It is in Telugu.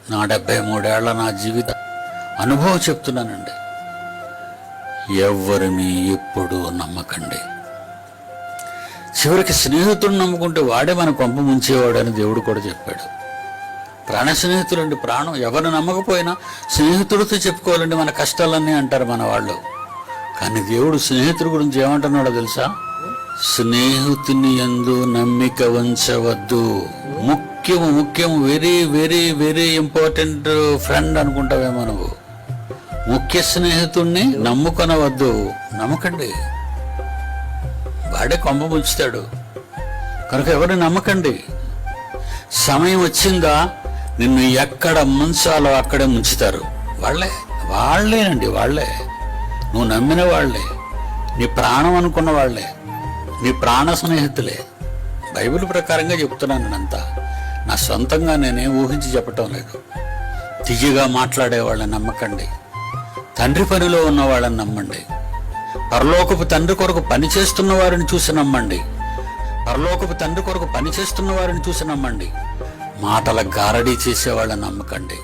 నా 73 ఏళ్ల నా జీవిత అనుభవం చెప్తున్నానండి. ఎవరిని ఎప్పుడు నమ్మకండి. చివరికి స్నేహితుడిని నమ్ముకుంటే వాడే మన కొంప ముంచేవాడని దేవుడు కూడా చెప్పాడు. ప్రాణ స్నేహితులండి, ప్రాణం. ఎవరిని నమ్మకపోయినా స్నేహితుడితో చెప్పుకోవాలండి మన కష్టాలన్నీ అంటారు మన వాళ్ళు. కానీ దేవుడు స్నేహితుడి గురించి ఏమంటున్నాడో తెలుసా? స్నేహితుని యందు నమ్మిక ఉంచవద్దు. ముఖ్యము very very very important friend అనుకుంటావేమో నువ్వు. ముఖ్య స్నేహితుణ్ణి నమ్ముకొనవద్దు. నమ్మకండి, వాడే కొంప ముంచుతాడు. కనుక ఎవరిని నమ్మకండి. సమయం వచ్చిందా నిన్ను ఎక్కడ ముంచాలో అక్కడే ముంచుతారు. వాళ్ళేనండి. నువ్వు నమ్మిన వాళ్లే, నీ ప్రాణం అనుకున్న వాళ్లే, నీ ప్రాణ స్నేహితులే. బైబిల్ ప్రకారంగా చెప్తున్నాను నేనంతా, నా సొంతంగా నేనేం ఊహించి చెప్పటం లేదు. తియ్యగా మాట్లాడే వాళ్ళని నమ్మకండి. తండ్రి పనిలో ఉన్న వాళ్ళని నమ్మండి. పరలోకపు తండ్రి కొరకు పనిచేస్తున్న వారిని చూసి నమ్మండి. మాటల గారడీ చేసే వాళ్ళని నమ్మకండి.